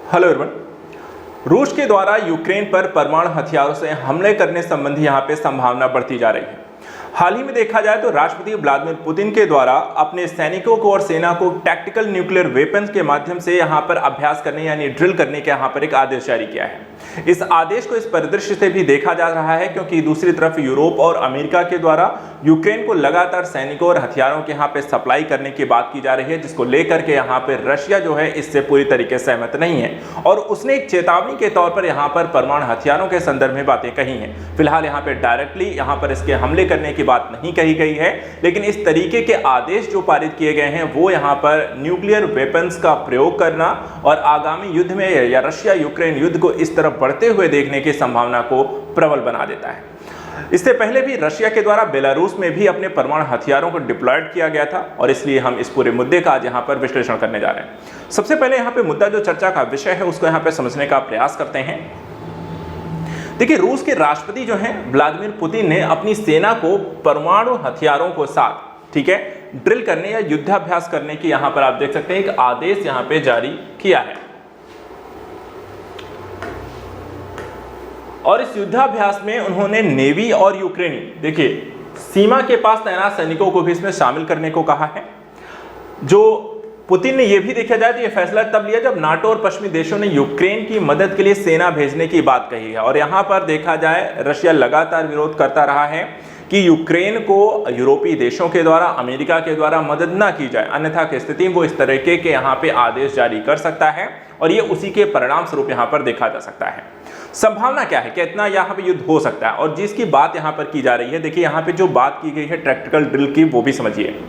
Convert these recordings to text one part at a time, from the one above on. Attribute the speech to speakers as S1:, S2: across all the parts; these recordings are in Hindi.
S1: Hello everyone. रूस के द्वारा यूक्रेन पर परमाणु हथियारों से हमले करने संबंधी यहाँ पे संभावना बढ़ती जा रही है। हाल ही में देखा जाए तो राष्ट्रपति व्लादिमीर पुतिन के द्वारा अपने सैनिकों को और सेना को टैक्टिकल न्यूक्लियर वेपन्स के माध्यम से यहाँ पर अभ्यास करने यानी ड्रिल करने के यहाँ पर एक आदेश जारी किया है। इस आदेश को इस परिदृश्य से भी देखा जा रहा है क्योंकि दूसरी तरफ यूरोप और अमेरिका के द्वारा यूक्रेन को लगातार सैनिकों और हथियारों के यहाँ पे सप्लाई करने की बात की जा रही है, जिसको लेकर के यहाँ पे रशिया जो है इससे पूरी तरीके से सहमत नहीं है और उसने एक चेतावनी के तौर पर यहाँ पर परमाणु हथियारों के संदर्भ में बातें कही हैं। फिलहाल यहाँ पे डायरेक्टली यहाँ पर इसके हमले करने की बात नहीं कही गई है, लेकिन इस तरीके के आदेश जो पारित किए गए हैं वो यहाँ पर न्यूक्लियर वेपन्स का प्रयोग करना और आगामी युद्ध में या रशिया यूक्रेन युद्ध को इस तरफ बढ़ते हुए देखने की संभावना को प्रबल बना देता है। इससे पहले भी रशिया के द्वारा बेलारूस में भी अपने परमाणु हथियारों को डिप्लॉयड किया गया था और इसलिए हम इस पूरे मुद्दे का आज यहाँ पर विश्लेषण करने जा रहे हैं। सबसे पहले यहाँ पे मुद्दा जो चर्चा का विषय है उसको यहाँ पे समझने का प्रयास करते हैं। देखिए, रूस के राष्ट्रपति जो हैं व्लादिमीर पुतिन ने अपनी सेना को परमाणु हथियारों को साथ ड्रिल करने या युद्धाभ्यास करने की यहाँ पर आप देख सकते हैं एक आदेश यहाँ पे जारी किया है और इस युद्धाभ्यास में उन्होंने नेवी और यूक्रेनी देखिए सीमा के पास तैनात सैनिकों को भी इसमें शामिल करने को कहा है। जो पुतिन ने यह भी देखा जाए तो यह फैसला तब लिया जब नाटो और पश्चिमी देशों ने यूक्रेन की मदद के लिए सेना भेजने की बात कही है और यहां पर देखा जाए रशिया लगातार विरोध करता रहा है कि यूक्रेन को यूरोपीय देशों के द्वारा अमेरिका के द्वारा मदद ना की जाए, अन्यथा की स्थिति वो इस तरीके के यहाँ पे आदेश जारी कर सकता है और ये उसी के परिणाम स्वरूप यहाँ पर देखा जा सकता है। संभावना क्या है कि इतना यहाँ पे युद्ध हो सकता है और जिसकी बात यहाँ पर की जा रही है, देखिए यहाँ पे जो बात की गई है टैक्टिकल ड्रिल की वो भी समझिए।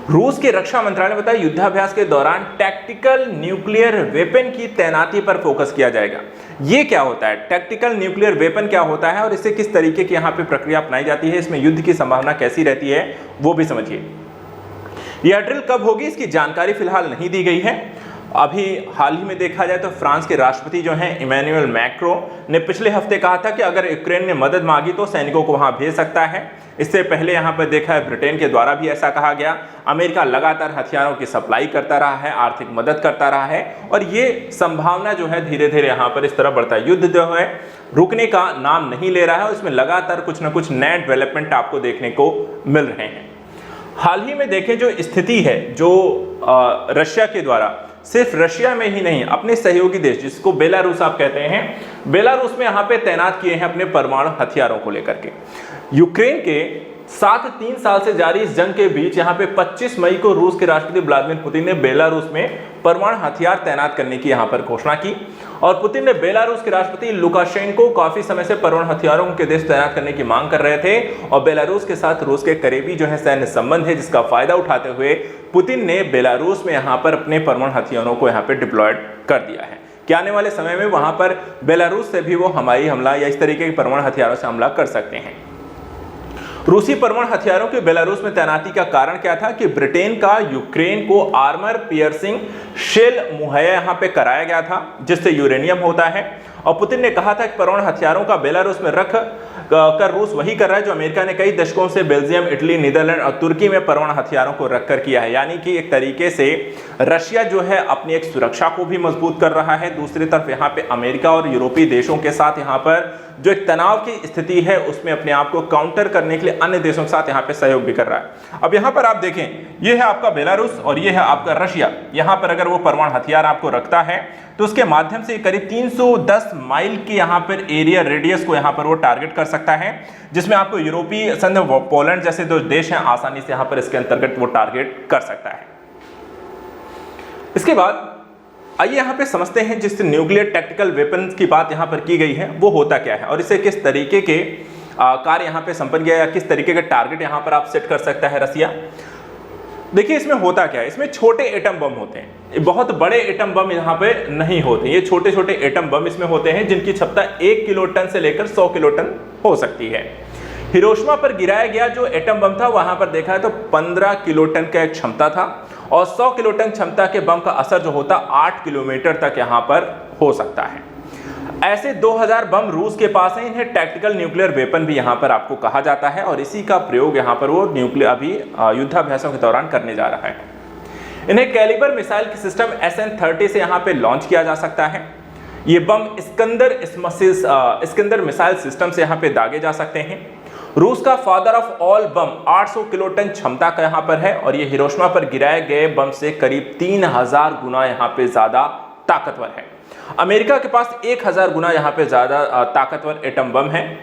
S1: रूस के रक्षा मंत्रालय ने बताया युद्धाभ्यास के दौरान टैक्टिकल न्यूक्लियर वेपन की तैनाती पर फोकस किया जाएगा। ये क्या होता है, टैक्टिकल न्यूक्लियर वेपन क्या होता है और इससे किस तरीके की यहाँ पे प्रक्रिया अपनाई जाती है, इसमें युद्ध की संभावना कैसी रहती है वो भी समझिए। यह ड्रिल कब होगी इसकी जानकारी फिलहाल नहीं दी गई है। अभी हाल ही में देखा जाए तो फ्रांस के राष्ट्रपति जो हैं इमैनुअल मैक्रो ने पिछले हफ्ते कहा था कि अगर यूक्रेन ने मदद मांगी तो सैनिकों को वहां भेज सकता है। इससे पहले यहां पर देखा है ब्रिटेन के द्वारा भी ऐसा कहा गया। अमेरिका लगातार हथियारों की सप्लाई करता रहा है, आर्थिक मदद करता रहा है और ये संभावना जो है धीरे धीरे यहाँ पर इस तरह बढ़ता है। युद्ध जो है रुकने का नाम नहीं ले रहा है, उसमें लगातार कुछ ना कुछ नए डेवलपमेंट आपको देखने को मिल रहे हैं। हाल ही में देखें जो स्थिति है जो रशिया के द्वारा सिर्फ रशिया में ही नहीं अपने सहयोगी देश जिसको बेलारूस आप कहते हैं, बेलारूस में यहाँ पे तैनात किए हैं अपने परमाणु हथियारों को लेकर के। यूक्रेन के साथ 3 साल से जारी इस जंग के बीच यहाँ पे 25 मई को रूस के राष्ट्रपति व्लादिमीर पुतिन ने बेलारूस में परमाणु हथियार तैनात करने की यहाँ पर घोषणा की और पुतिन ने बेलारूस के राष्ट्रपति लुकाशेंको काफी समय से परमाणु हथियारों के देश तैनात करने की मांग कर रहे थे और बेलारूस के साथ रूस के करीबी जो है सैन्य संबंध है, जिसका फायदा उठाते हुए पुतिन ने बेलारूस में यहाँ पर अपने परमाणु हथियारों को यहाँ पे डिप्लॉयड कर दिया है कि आने वाले समय में वहां पर बेलारूस से भी वो हवाई हमला या इस तरीके के परमाणु हथियारों से हमला कर सकते हैं। रूसी परमाणु हथियारों के बेलारूस में तैनाती का कारण क्या था कि ब्रिटेन का यूक्रेन को आर्मर पियर्सिंग शेल मुहैया यहाँ पे कराया गया था जिससे यूरेनियम होता है और पुतिन ने कहा था कि परमाणु हथियारों का बेलारूस में रख कर रूस वही कर रहा है जो अमेरिका ने कई दशकों से बेल्जियम, इटली, नीदरलैंड और तुर्की में परमाणु हथियारों को रखकर किया है। यानी कि एक तरीके से रशिया जो है अपनी एक सुरक्षा को भी मजबूत कर रहा है, दूसरी तरफ यहाँ पे अमेरिका और यूरोपीय देशों के साथ यहाँ पर जो एक तनाव की स्थिति है उसमें अपने आप को काउंटर करने के लिए अन्य देशों के साथ यहाँ पे सहयोग भी कर रहा है। अब यहाँ पर आप देखें, ये है आपका बेलारूस और ये है आपका रशिया। यहाँ पर अगर वो परमाणु हथियार आपको रखता है तो उसके माध्यम से करीब 310 माइल की यहाँ पर एरिया रेडियस को यहाँ पर वो टारगेट कर सकता है, जिसमें आपको यूरोपीय संघ, पोलैंड जैसे जो देश हैं आसानी से यहाँ पर इसके अंतर्गत वो टारगेट कर सकता है। इसके बाद आइए यहाँ पे समझते हैं जिस न्यूक्लियर टैक्टिकल वेपन की बात यहाँ पर की गई है वो होता क्या है और इसे किस तरीके के कार्य यहाँ पे संपन्न किया या किस तरीके का टारगेट यहाँ पर आप सेट कर सकता है रसिया। देखिए इसमें होता क्या है, इसमें छोटे एटम बम होते हैं, बहुत बड़े एटम बम यहाँ पे नहीं होते, ये छोटे छोटे एटम बम इसमें होते हैं जिनकी क्षमता 1 किलोटन से लेकर 100 किलोटन हो सकती है। हिरोशिमा पर गिराया गया जो एटम बम था वहां पर देखा है तो 15 किलोटन का एक क्षमता था और 100 किलोटन क्षमता के बम का असर जो होता 8 किलोमीटर तक यहाँ पर हो सकता है। ऐसे 2000 बम रूस के पास हैं, इन्हें टैक्टिकल न्यूक्लियर वेपन भी यहाँ पर आपको कहा जाता है और इसी का प्रयोग यहाँ पर वो न्यूक्लियर अभी युद्धाभ्यासों के दौरान करने जा रहा है। इन्हें कैलिबर मिसाइल की सिस्टम SN-30 से यहाँ पे लॉन्च किया जा सकता है। ये बम इस्कंदर मिसाइल सिस्टम से यहाँ पे दागे जा सकते हैं। रूस का father of all bomb 800 kiloton क्षमता का यहाँ पर है और ये हिरोशिमा पर गिराए गए बम से करीब 3000 गुना यहाँ पे ज्यादा ताकतवर है। अमेरिका के पास 1000 गुना यहाँ पे ज्यादा ताकतवर एटम बम है।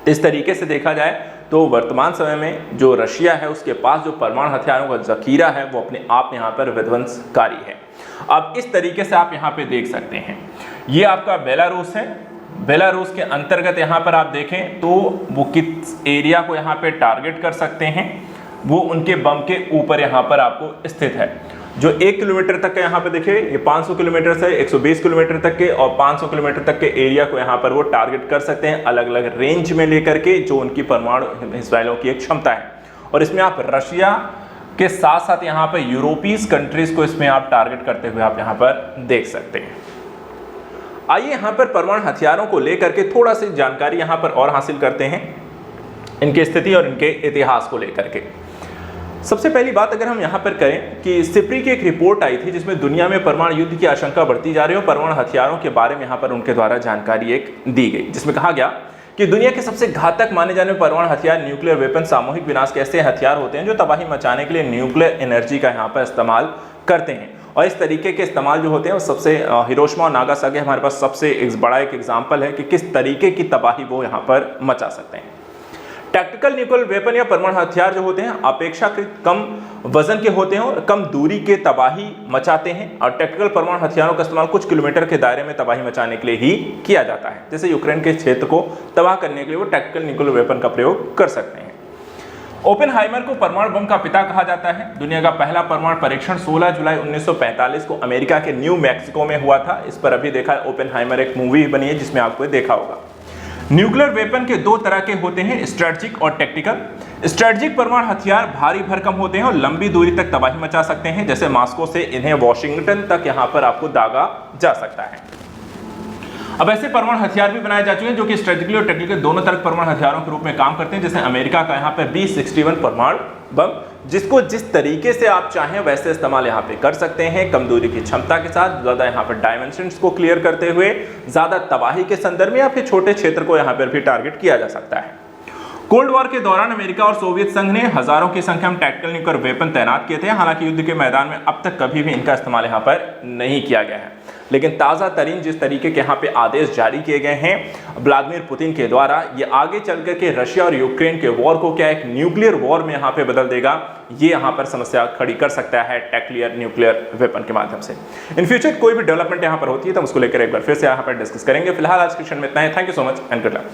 S1: इस तरीके से देखा जाए तो वर्तमान समय में जो रशिया है उसके पास जो परमाणु हथियारों का जखीरा है वो अपने आप यहाँ पर विध्वंसकारी है। अब इस तरीके से आप यहाँ पे देख सकते हैं, ये आपका बेलारूस है। बेलारूस के अंतर्गत यहाँ पर आप देखें तो वो किस एरिया को यहाँ पे टारगेट कर सकते हैं, वो उनके बम के ऊपर यहाँ पर आपको स्थित है। जो 1 किलोमीटर तक के यहाँ पे देखिए, ये 500 किलोमीटर से 120 किलोमीटर तक के और 500 किलोमीटर तक के एरिया को यहाँ पर वो टारगेट कर सकते हैं, अलग अलग रेंज में लेकर के, जो उनकी परमाणु मिसाइलों की एक क्षमता है। और इसमें आप रशिया के साथ साथ यहाँ पर यूरोपीय कंट्रीज को इसमें आप टारगेट करते हुए आप यहाँ पर देख सकते हैं। आइए यहाँ पर परमाणु हथियारों को लेकर के थोड़ा सी जानकारी यहाँ पर और हासिल करते हैं, इनकी स्थिति और इनके इतिहास को लेकर के। सबसे पहली बात अगर हम यहाँ पर करें कि सिप्री की एक रिपोर्ट आई थी जिसमें दुनिया में परमाणु युद्ध की आशंका बढ़ती जा रही है और परमाणु हथियारों के बारे में यहाँ पर उनके द्वारा जानकारी एक दी गई, जिसमें कहा गया कि दुनिया के सबसे घातक माने जाने वाले परमाणु हथियार न्यूक्लियर वेपन सामूहिक विनाश के ऐसे हथियार होते हैं जो तबाही मचाने के लिए न्यूक्लियर एनर्जी का यहाँ पर इस्तेमाल करते हैं। और इस तरीके के इस्तेमाल जो होते हैं वो सबसे हिरोशिमा और नागासाकी हमारे पास सबसे एक बड़ा एक एग्जाम्पल है कि किस तरीके की तबाही वो यहाँ पर मचा सकते हैं। टैक्टिकल न्यूक्लियर वेपन या परमाणु हथियार जो होते हैं अपेक्षाकृत कम वजन के होते हैं और कम दूरी के तबाही मचाते हैं। और टैक्टिकल परमाणु हथियारों का इस्तेमाल कुछ किलोमीटर के दायरे में तबाही मचाने के लिए ही किया जाता है। जैसे यूक्रेन के क्षेत्र को तबाह करने के लिए वो टैक्टिकल न्यूक्लियर वेपन का प्रयोग कर सकते हैं। ओपेनहाइमर को परमाणु बम का पिता कहा जाता है। दुनिया का पहला परमाणु परीक्षण 16 जुलाई 1945 को अमेरिका के न्यू मैक्सिको में हुआ था। इस पर अभी देखा है ओपेनहाइमर एक मूवी बनी है जिसमें आपको देखा होगा। न्यूक्लियर वेपन के दो तरह के होते हैं, स्ट्रेटजिक और टेक्टिकल। स्ट्रेटजिक परमाणु हथियार भारी भरकम होते हैं और लंबी दूरी तक तबाही मचा सकते हैं, जैसे मॉस्को से इन्हें वॉशिंगटन तक यहां पर आपको दागा जा सकता है। अब ऐसे परमाणु हथियार भी बनाए जा चुके हैं जो कि स्ट्रेटेजिकली और टेक्निकली दोनों तरह परमाणु हथियारों के रूप में काम करते हैं, जैसे अमेरिका का यहाँ पे B61 परमाणु बम, जिसको जिस तरीके से आप चाहें वैसे इस्तेमाल यहाँ पे कर सकते हैं, कम दूरी की क्षमता के साथ, ज्यादा यहाँ पर डायमेंशंस को क्लियर करते हुए, ज्यादा तबाही के संदर्भ में या फिर छोटे क्षेत्र को यहाँ पर भी टारगेट किया जा सकता है। कोल्ड वॉर के दौरान अमेरिका और सोवियत संघ ने हजारों की संख्या में टैक्टिकल न्यूक्लियर वेपन तैनात किए थे। हालांकि युद्ध के मैदान में अब तक कभी भी इनका इस्तेमाल यहाँ पर नहीं किया गया है, लेकिन ताज़ा तरीन जिस तरीके के यहाँ पे आदेश जारी किए गए हैं व्लादिमीर पुतिन के द्वारा, ये आगे चल करके रशिया और यूक्रेन के वॉर को क्या एक न्यूक्लियर वॉर में यहाँ पे बदल देगा, ये यहाँ पर समस्या खड़ी कर सकता है टैक्टिकल न्यूक्लियर वेपन के माध्यम से। इन फ्यूचर कोई भी डेवलपमेंट यहाँ पर होती है तो हम उसको लेकर एक बार फिर से यहाँ पर डिस्कस करेंगे। फिलहाल आज के सेशन में इतना ही। Thank you so much and good luck.